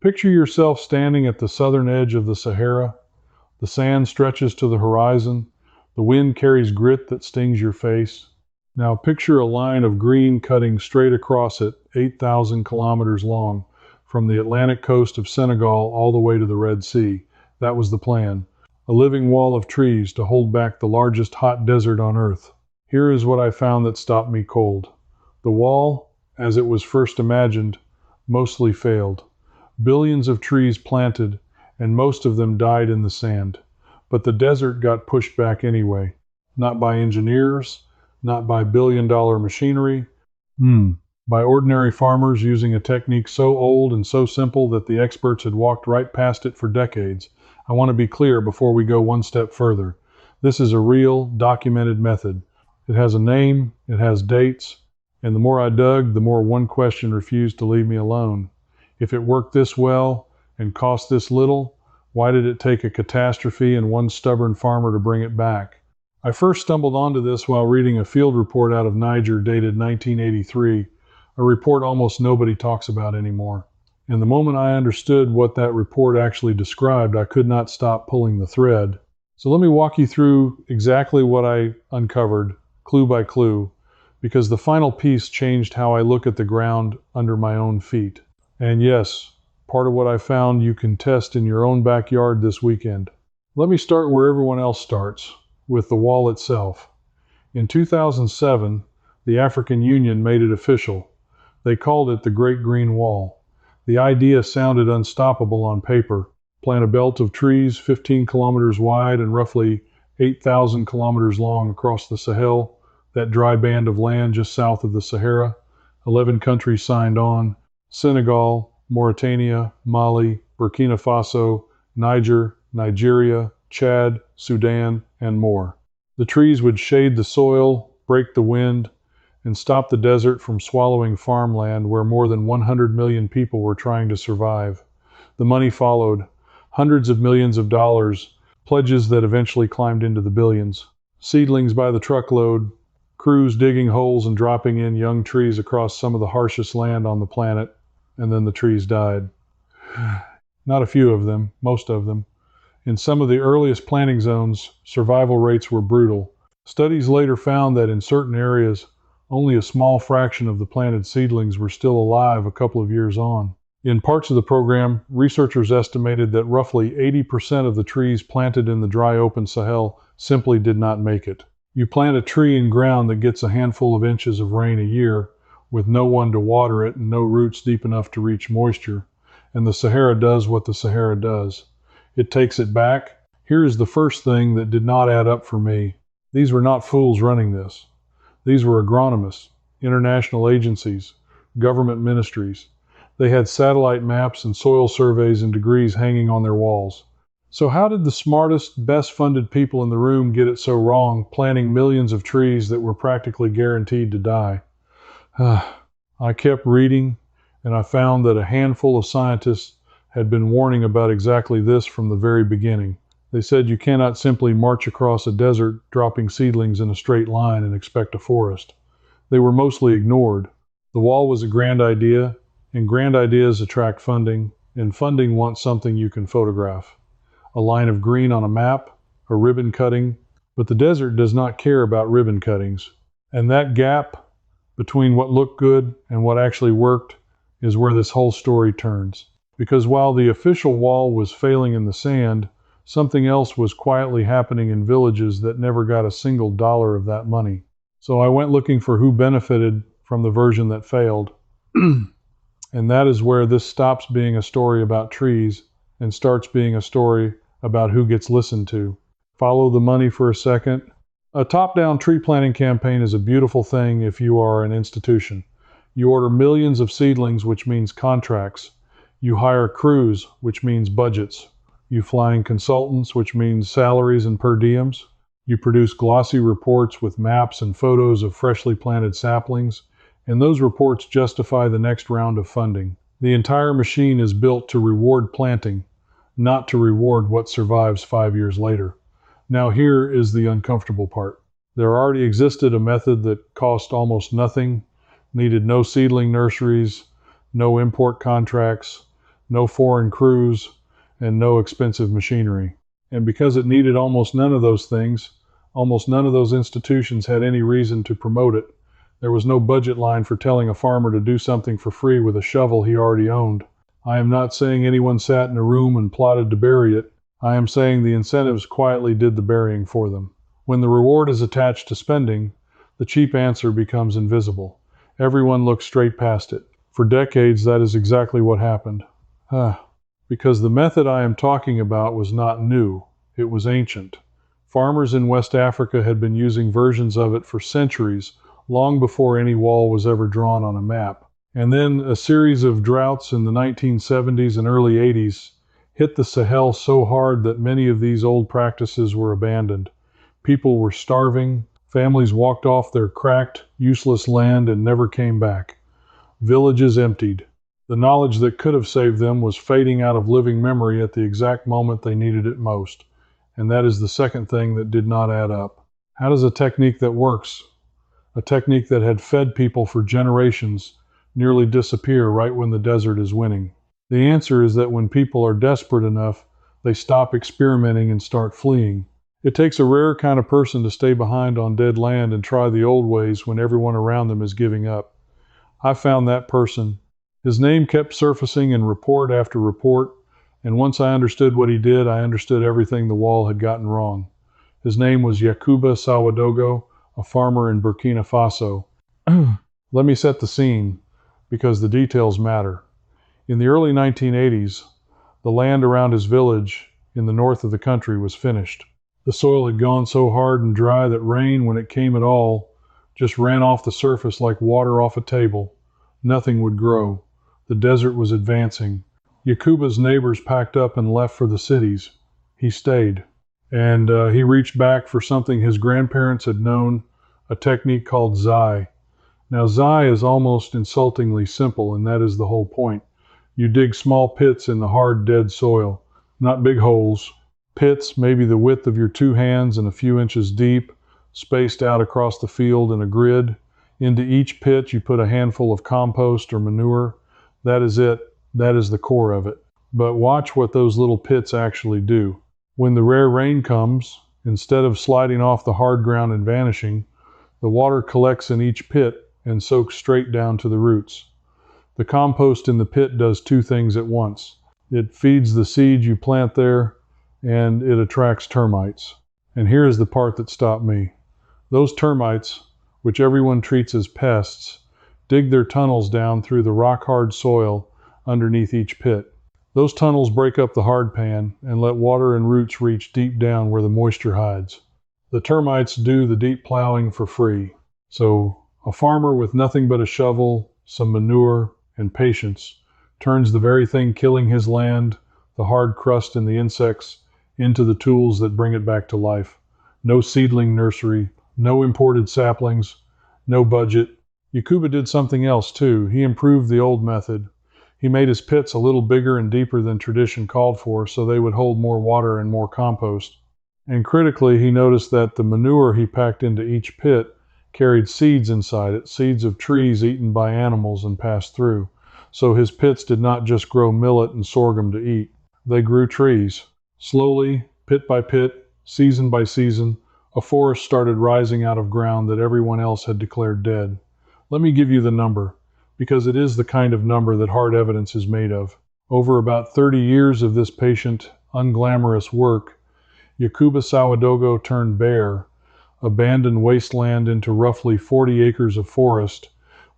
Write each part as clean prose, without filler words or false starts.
Picture yourself standing at the southern edge of the Sahara. The sand stretches to the horizon. The wind carries grit that stings your face. Now picture a line of green cutting straight across it, 8,000 kilometers long, from the Atlantic coast of Senegal all the way to the Red Sea. That was the plan. A living wall of trees to hold back the largest hot desert on Earth. Here is what I found that stopped me cold. The wall, as it was first imagined, mostly failed. Billions of trees planted, and most of them died in the sand. But the desert got pushed back anyway. Not by engineers, not by billion-dollar machinery, by ordinary farmers using a technique so old and so simple that the experts had walked right past it for decades. I want to be clear before we go one step further. This is a real, documented method. It has a name, it has dates, and the more I dug, the more one question refused to leave me alone. If it worked this well and cost this little, why did it take a catastrophe and one stubborn farmer to bring it back? I first stumbled onto this while reading a field report out of Niger dated 1983, a report almost nobody talks about anymore. And the moment I understood what that report actually described, I could not stop pulling the thread. So let me walk you through exactly what I uncovered, clue by clue, because the final piece changed how I look at the ground under my own feet. And yes, part of what I found you can test in your own backyard this weekend. Let me start where everyone else starts, with the wall itself. In 2007, the African Union made it official. They called it the Great Green Wall. The idea sounded unstoppable on paper. Plant a belt of trees 15 kilometers wide and roughly 8,000 kilometers long across the Sahel, that dry band of land just south of the Sahara. 11 countries signed on: Senegal, Mauritania, Mali, Burkina Faso, Niger, Nigeria, Chad, Sudan, and more. The trees would shade the soil, break the wind, and stop the desert from swallowing farmland where more than 100 million people were trying to survive. The money followed. Hundreds of millions of dollars, pledges that eventually climbed into the billions. Seedlings by the truckload, crews digging holes and dropping in young trees across some of the harshest land on the planet, and then the trees died. Not a few of them, most of them. In some of the earliest planting zones, survival rates were brutal. Studies later found that in certain areas, only a small fraction of the planted seedlings were still alive a couple of years on. In parts of the program, researchers estimated that roughly 80% of the trees planted in the dry open Sahel simply did not make it. You plant a tree in ground that gets a handful of inches of rain a year, with no one to water it and no roots deep enough to reach moisture, and the Sahara does what the Sahara does. It takes it back. Here is the first thing that did not add up for me. These were not fools running this. These were agronomists, international agencies, government ministries. They had satellite maps and soil surveys and degrees hanging on their walls. So how did the smartest, best-funded people in the room get it so wrong, planting millions of trees that were practically guaranteed to die? I kept reading, and I found that a handful of scientists had been warning about exactly this from the very beginning. They said you cannot simply march across a desert dropping seedlings in a straight line and expect a forest. They were mostly ignored. The wall was a grand idea, and grand ideas attract funding, and funding wants something you can photograph. A line of green on a map, a ribbon cutting, but the desert does not care about ribbon cuttings. And that gap between what looked good and what actually worked is where this whole story turns. Because while the official wall was failing in the sand, something else was quietly happening in villages that never got a single dollar of that money. So I went looking for who benefited from the version that failed. And that is where this stops being a story about trees and starts being a story about who gets listened to. Follow the money for a second. A top-down tree planting campaign is a beautiful thing if you are an institution. You order millions of seedlings, which means contracts. You hire crews, which means budgets. You fly in consultants, which means salaries and per diems. You produce glossy reports with maps and photos of freshly planted saplings, and those reports justify the next round of funding. The entire machine is built to reward planting, not to reward what survives 5 years later. Now here is the uncomfortable part. There already existed a method that cost almost nothing, needed no seedling nurseries, no import contracts, no foreign crews, and no expensive machinery. And because it needed almost none of those things, almost none of those institutions had any reason to promote it. There was no budget line for telling a farmer to do something for free with a shovel he already owned. I am not saying anyone sat in a room and plotted to bury it. I am saying the incentives quietly did the burying for them. When the reward is attached to spending, the cheap answer becomes invisible. Everyone looks straight past it. For decades, that is exactly what happened. Because the method I am talking about was not new. It was ancient. Farmers in West Africa had been using versions of it for centuries, long before any wall was ever drawn on a map. And then a series of droughts in the 1970s and early 80s hit the Sahel so hard that many of these old practices were abandoned. People were starving, families walked off their cracked, useless land and never came back. Villages emptied. The knowledge that could have saved them was fading out of living memory at the exact moment they needed it most. And that is the second thing that did not add up. How does a technique that works, a technique that had fed people for generations, nearly disappear right when the desert is winning? The answer is that when people are desperate enough, they stop experimenting and start fleeing. It takes a rare kind of person to stay behind on dead land and try the old ways when everyone around them is giving up. I found that person. His name kept surfacing in report after report, and once I understood what he did, I understood everything the wall had gotten wrong. His name was Yacouba Sawadogo, a farmer in Burkina Faso. Let me set the scene, because the details matter. In the early 1980s, the land around his village in the north of the country was finished. The soil had gone so hard and dry that rain, when it came at all, just ran off the surface like water off a table. Nothing would grow. The desert was advancing. Yacouba's neighbors packed up and left for the cities. He stayed. And he reached back for something his grandparents had known, a technique called zai. Now, zai is almost insultingly simple, and that is the whole point. You dig small pits in the hard, dead soil, not big holes. Pits maybe the width of your two hands and a few inches deep, spaced out across the field in a grid. Into each pit you put a handful of compost or manure. That is it. That is the core of it. But watch what those little pits actually do. When the rare rain comes, instead of sliding off the hard ground and vanishing, the water collects in each pit and soaks straight down to the roots. The compost in the pit does two things at once. It feeds the seed you plant there, and it attracts termites. And here is the part that stopped me. Those termites, which everyone treats as pests, dig their tunnels down through the rock-hard soil underneath each pit. Those tunnels break up the hard pan and let water and roots reach deep down where the moisture hides. The termites do the deep plowing for free. So a farmer with nothing but a shovel, some manure, and patience turns the very thing killing his land, the hard crust and the insects, into the tools that bring it back to life. No seedling nursery, no imported saplings, no budget. Yacouba did something else too. He improved the old method. He made his pits a little bigger and deeper than tradition called for so they would hold more water and more compost. And critically, he noticed that the manure he packed into each pit carried seeds inside it, seeds of trees eaten by animals and passed through. So his pits did not just grow millet and sorghum to eat. They grew trees. Slowly, pit by pit, season by season, a forest started rising out of ground that everyone else had declared dead. Let me give you the number, because it is the kind of number that hard evidence is made of. Over about 30 years of this patient, unglamorous work, Yacouba Sawadogo turned bare, abandoned wasteland into roughly 40 acres of forest,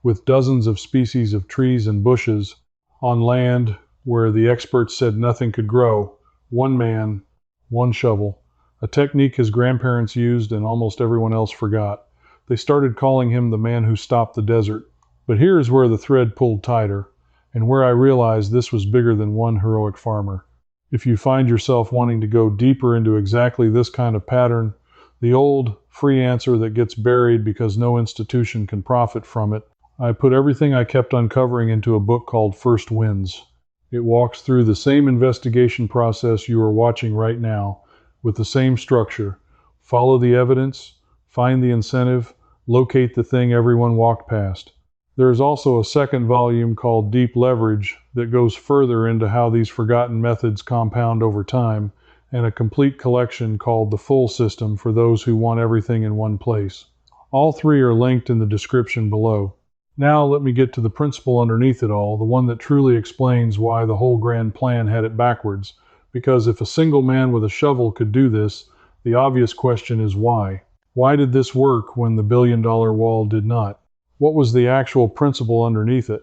with dozens of species of trees and bushes, on land where the experts said nothing could grow. One man, one shovel, a technique his grandparents used and almost everyone else forgot. They started calling him the man who stopped the desert. But here is where the thread pulled tighter, and where I realized this was bigger than one heroic farmer. If you find yourself wanting to go deeper into exactly this kind of pattern, the old free answer that gets buried because no institution can profit from it, I put everything I kept uncovering into a book called First Winds. It walks through the same investigation process you are watching right now, with the same structure. Follow the evidence, find the incentive, locate the thing everyone walked past. There is also a second volume called Deep Leverage that goes further into how these forgotten methods compound over time, and a complete collection called The Full System for those who want everything in one place. All three are linked in the description below. Now let me get to the principle underneath it all, the one that truly explains why the whole grand plan had it backwards. Because if a single man with a shovel could do this, the obvious question is why? Why did this work when the billion-dollar wall did not? What was the actual principle underneath it?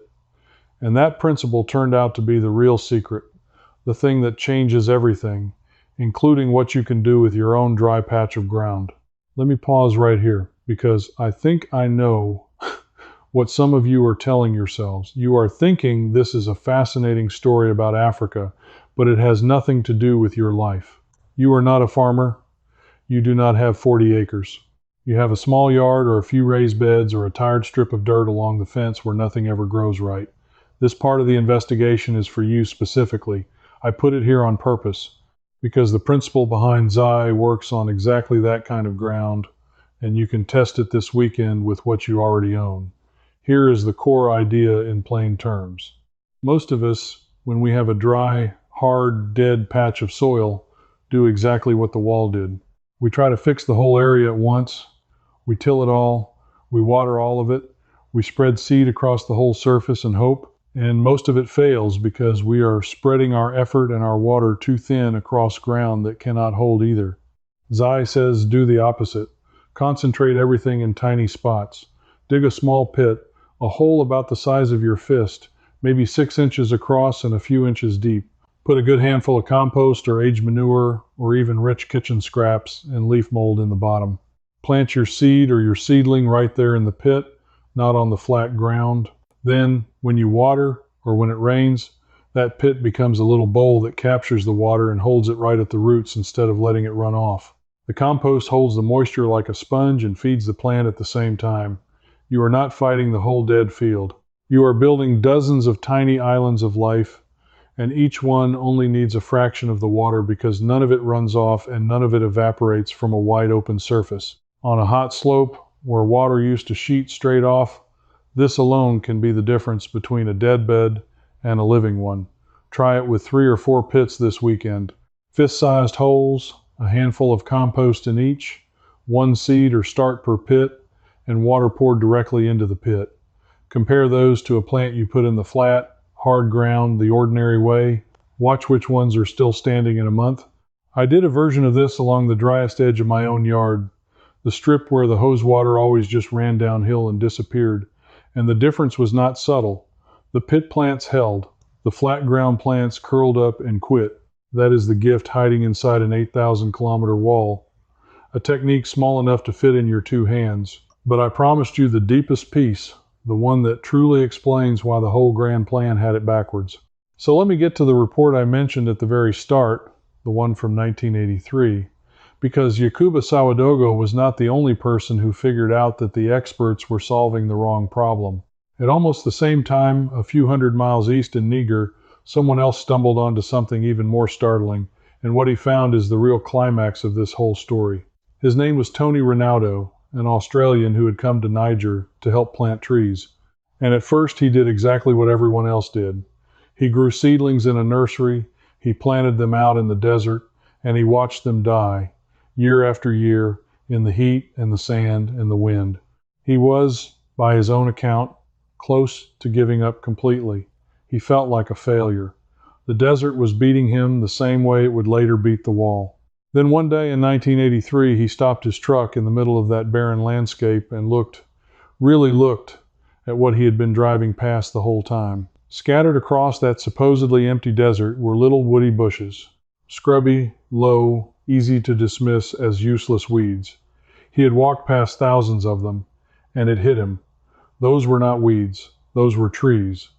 And that principle turned out to be the real secret, the thing that changes everything, including what you can do with your own dry patch of ground. Let me pause right here, because I think I know what some of you are telling yourselves. You are thinking this is a fascinating story about Africa, but it has nothing to do with your life. You are not a farmer. You do not have 40 acres. You have a small yard or a few raised beds or a tired strip of dirt along the fence where nothing ever grows right. This part of the investigation is for you specifically. I put it here on purpose because the principle behind Zai works on exactly that kind of ground, and you can test it this weekend with what you already own. Here is the core idea in plain terms. Most of us, when we have a dry, hard, dead patch of soil, do exactly what the wall did. We try to fix the whole area at once. We till it all. We water all of it. We spread seed across the whole surface and hope. And most of it fails because we are spreading our effort and our water too thin across ground that cannot hold either. Zai says do the opposite. Concentrate everything in tiny spots. Dig a small pit, a hole about the size of your fist, maybe 6 inches across and a few inches deep. Put a good handful of compost or aged manure or even rich kitchen scraps and leaf mold in the bottom. Plant your seed or your seedling right there in the pit, not on the flat ground. Then, when you water or when it rains, that pit becomes a little bowl that captures the water and holds it right at the roots instead of letting it run off. The compost holds the moisture like a sponge and feeds the plant at the same time. You are not fighting the whole dead field. You are building dozens of tiny islands of life, and each one only needs a fraction of the water because none of it runs off and none of it evaporates from a wide open surface. On a hot slope where water used to sheet straight off, this alone can be the difference between a dead bed and a living one. Try it with 3 or 4 pits this weekend. Fist-sized holes, a handful of compost in each, 1 seed or start per pit, and water poured directly into the pit. Compare those to a plant you put in the flat, hard ground the ordinary way. Watch which ones are still standing in a month. I did a version of this along the driest edge of my own yard, the strip where the hose water always just ran downhill and disappeared. And the difference was not subtle. The pit plants held. The flat ground plants curled up and quit. That is the gift hiding inside an 8,000-kilometer wall. A technique small enough to fit in your 2 hands. But I promised you the deepest piece, the one that truly explains why the whole grand plan had it backwards. So let me get to the report I mentioned at the very start, the one from 1983. Because Yacouba Sawadogo was not the only person who figured out that the experts were solving the wrong problem. At almost the same time, a few hundred miles east in Niger, someone else stumbled onto something even more startling, and what he found is the real climax of this whole story. His name was Tony Ronaldo, an Australian who had come to Niger to help plant trees. And at first he did exactly what everyone else did. He grew seedlings in a nursery, he planted them out in the desert, and he watched them die, year after year, in the heat and the sand and the wind. He was, by his own account, close to giving up completely. He felt like a failure. The desert was beating him the same way it would later beat the wall. Then one day in 1983, he stopped his truck in the middle of that barren landscape and really looked, at what he had been driving past the whole time. Scattered across that supposedly empty desert were little woody bushes, scrubby, low, easy to dismiss as useless weeds. He had walked past thousands of them, and it hit him. Those were not weeds. Those were trees.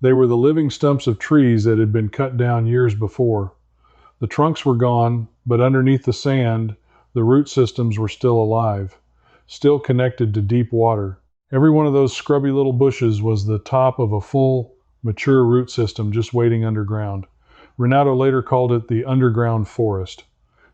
They were the living stumps of trees that had been cut down years before. The trunks were gone, but underneath the sand, the root systems were still alive, still connected to deep water. Every one of those scrubby little bushes was the top of a full, mature root system just waiting underground. Ronaldo later called it the underground forest.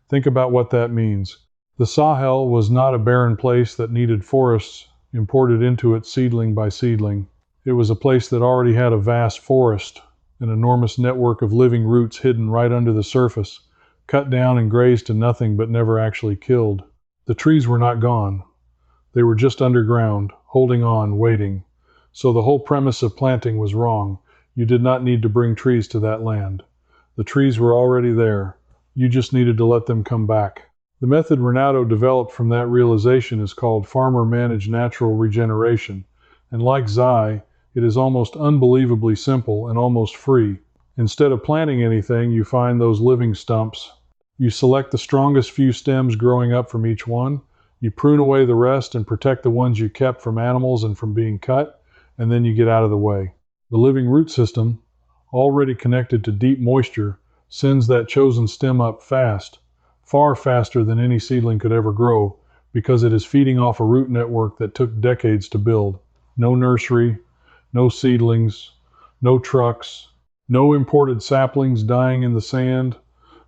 Think about what that means. The Sahel was not a barren place that needed forests imported into it seedling by seedling. It was a place that already had a vast forest, an enormous network of living roots hidden right under the surface, cut down and grazed to nothing but never actually killed. The trees were not gone. They were just underground, holding on, waiting. So the whole premise of planting was wrong. You did not need to bring trees to that land. The trees were already there. You just needed to let them come back. The method Renato developed from that realization is called farmer-managed natural regeneration, and like Zai, it is almost unbelievably simple and almost free. Instead of planting anything, you find those living stumps. You select the strongest few stems growing up from each one, you prune away the rest and protect the ones you kept from animals and from being cut, and then you get out of the way. The living root system, already connected to deep moisture, sends that chosen stem up fast, far faster than any seedling could ever grow, because it is feeding off a root network that took decades to build. No nursery, no seedlings, no trucks, no imported saplings dying in the sand,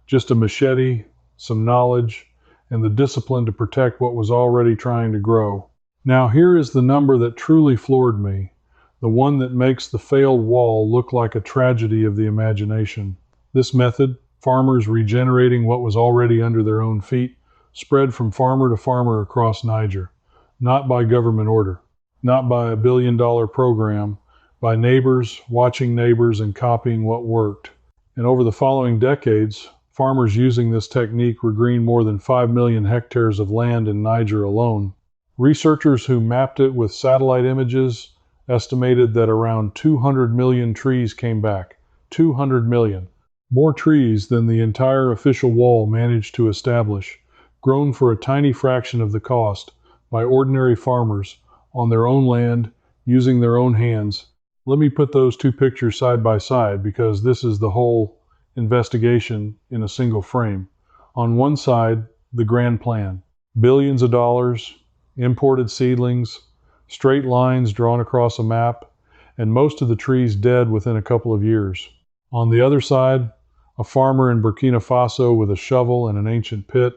just a machete, some knowledge, and the discipline to protect what was already trying to grow. Now here is the number that truly floored me, the one that makes the failed wall look like a tragedy of the imagination. This method, farmers regenerating what was already under their own feet, spread from farmer to farmer across Niger, not by government order, not by $1 billion program, by neighbors watching neighbors and copying what worked. And over the following decades, farmers using this technique regreened more than 5 million hectares of land in Niger alone. Researchers who mapped it with satellite images estimated that around 200 million trees came back. 200 million. More trees than the entire official wall managed to establish, grown for a tiny fraction of the cost by ordinary farmers on their own land, using their own hands. Let me put those two pictures side by side because this is the whole investigation in a single frame. On one side, the grand plan. Billions of dollars, imported seedlings, straight lines drawn across a map, and most of the trees dead within a couple of years. On the other side, a farmer in Burkina Faso with a shovel and an ancient pit,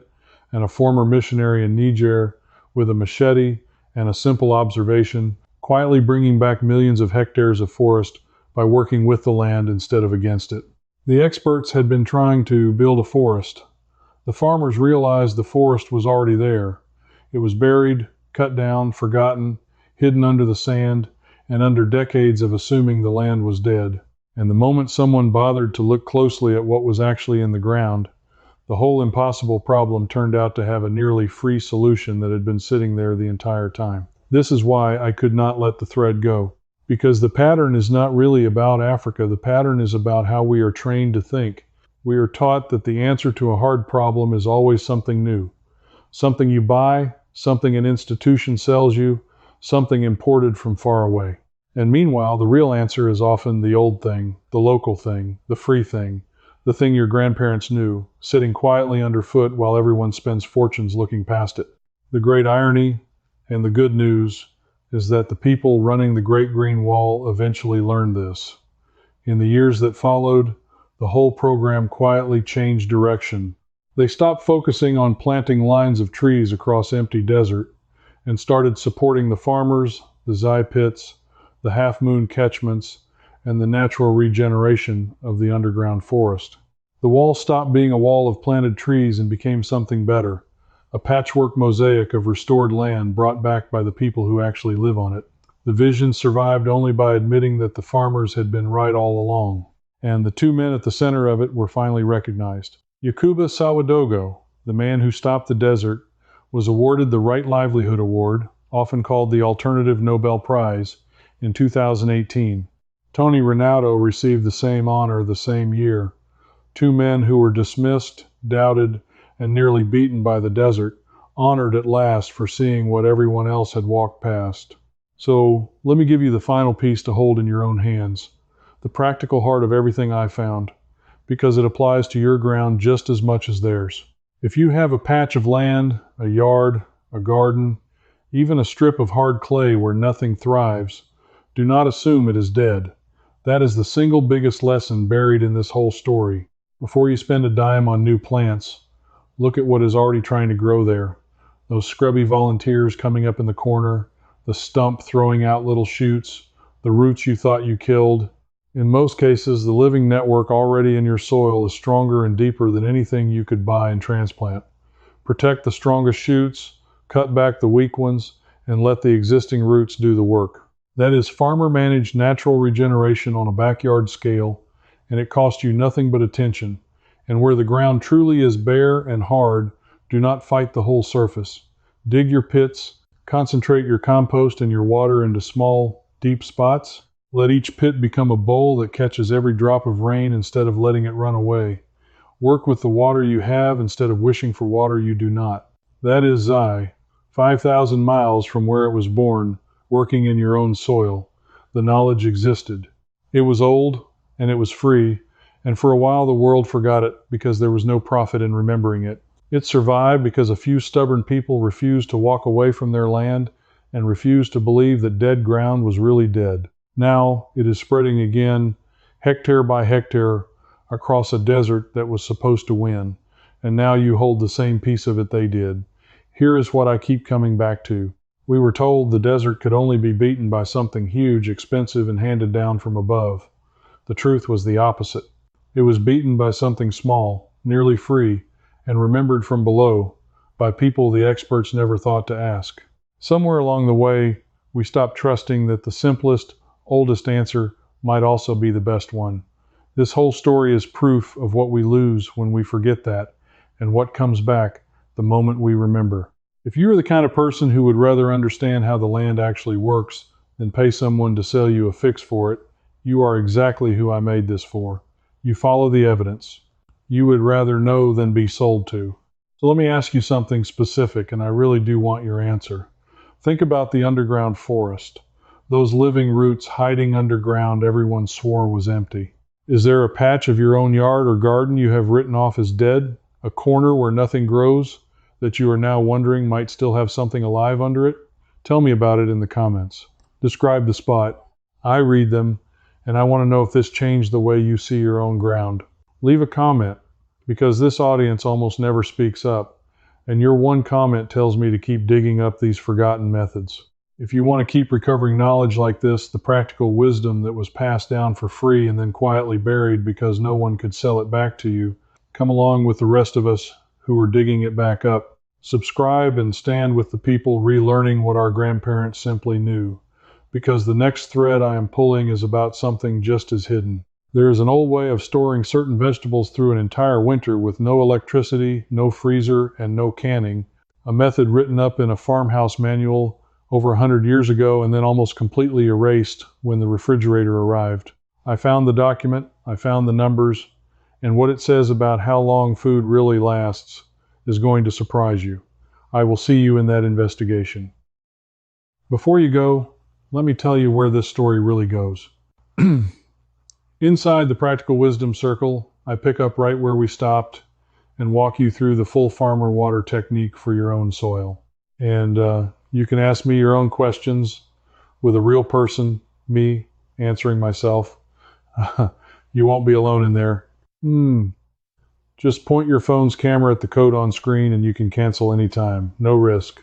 and a former missionary in Niger with a machete and a simple observation, quietly bringing back millions of hectares of forest by working with the land instead of against it. The experts had been trying to build a forest. The farmers realized the forest was already there. It was buried, cut down, forgotten, hidden under the sand, and under decades of assuming the land was dead. And the moment someone bothered to look closely at what was actually in the ground, the whole impossible problem turned out to have a nearly free solution that had been sitting there the entire time. This is why I could not let the thread go. Because the pattern is not really about Africa. The pattern is about how we are trained to think. We are taught that the answer to a hard problem is always something new. Something you buy, something an institution sells you, something imported from far away. And meanwhile, the real answer is often the old thing, the local thing, the free thing, the thing your grandparents knew, sitting quietly underfoot while everyone spends fortunes looking past it. The great irony and the good news is that the people running the Great Green Wall eventually learned this. In the years that followed, the whole program quietly changed direction. They stopped focusing on planting lines of trees across empty desert and started supporting the farmers, the Zai pits, the half-moon catchments, and the natural regeneration of the underground forest. The wall stopped being a wall of planted trees and became something better, a patchwork mosaic of restored land brought back by the people who actually live on it. The vision survived only by admitting that the farmers had been right all along, and the two men at the center of it were finally recognized. Yacouba Sawadogo, the man who stopped the desert, was awarded the Right Livelihood Award, often called the Alternative Nobel Prize, in 2018. Tony Renato received the same honor the same year. Two men who were dismissed, doubted, and nearly beaten by the desert, honored at last for seeing what everyone else had walked past. So let me give you the final piece to hold in your own hands, the practical heart of everything I found, because it applies to your ground just as much as theirs. If you have a patch of land, a yard, a garden, even a strip of hard clay where nothing thrives, do not assume it is dead. That is the single biggest lesson buried in this whole story. Before you spend a dime on new plants, look at what is already trying to grow there. Those scrubby volunteers coming up in the corner, the stump throwing out little shoots, the roots you thought you killed. In most cases, the living network already in your soil is stronger and deeper than anything you could buy and transplant. Protect the strongest shoots, cut back the weak ones, and let the existing roots do the work. That is farmer-managed natural regeneration on a backyard scale, and it costs you nothing but attention. And where the ground truly is bare and hard, do not fight the whole surface. Dig your pits, concentrate your compost and your water into small, deep spots. Let each pit become a bowl that catches every drop of rain instead of letting it run away. Work with the water you have instead of wishing for water you do not. That is Zai, 5,000 miles from where it was born, working in your own soil. The knowledge existed. It was old, and it was free, and for a while the world forgot it because there was no profit in remembering it. It survived because a few stubborn people refused to walk away from their land and refused to believe that dead ground was really dead. Now it is spreading again, hectare by hectare, across a desert that was supposed to win, and now you hold the same piece of it they did. Here is what I keep coming back to. We were told the desert could only be beaten by something huge, expensive, and handed down from above. The truth was the opposite. It was beaten by something small, nearly free, and remembered from below, by people the experts never thought to ask. Somewhere along the way, we stopped trusting that the simplest, oldest answer might also be the best one. This whole story is proof of what we lose when we forget that, and what comes back the moment we remember. If you are the kind of person who would rather understand how the land actually works than pay someone to sell you a fix for it, you are exactly who I made this for. You follow the evidence. You would rather know than be sold to. So let me ask you something specific, and I really do want your answer. Think about the underground forest. Those living roots hiding underground everyone swore was empty. Is there a patch of your own yard or garden you have written off as dead? A corner where nothing grows that you are now wondering might still have something alive under it? Tell me about it in the comments. Describe the spot. I read them, and I want to know if this changed the way you see your own ground. Leave a comment, because this audience almost never speaks up, and your one comment tells me to keep digging up these forgotten methods. If you want to keep recovering knowledge like this, the practical wisdom that was passed down for free and then quietly buried because no one could sell it back to you, come along with the rest of us who are digging it back up. Subscribe and stand with the people relearning what our grandparents simply knew, because the next thread I am pulling is about something just as hidden. There is an old way of storing certain vegetables through an entire winter with no electricity, no freezer, and no canning, a method written up in a farmhouse manual over 100 years ago and then almost completely erased when the refrigerator arrived. I found the document, I found the numbers, and what it says about how long food really lasts is going to surprise you. I will see you in that investigation. Before you go, let me tell you where this story really goes. Inside the Practical Wisdom Circle, I pick up right where we stopped and walk you through the full farmer water technique for your own soil. And you can ask me your own questions with a real person, me, answering myself. You won't be alone in there. Just point your phone's camera at the code on screen and you can cancel anytime. No risk.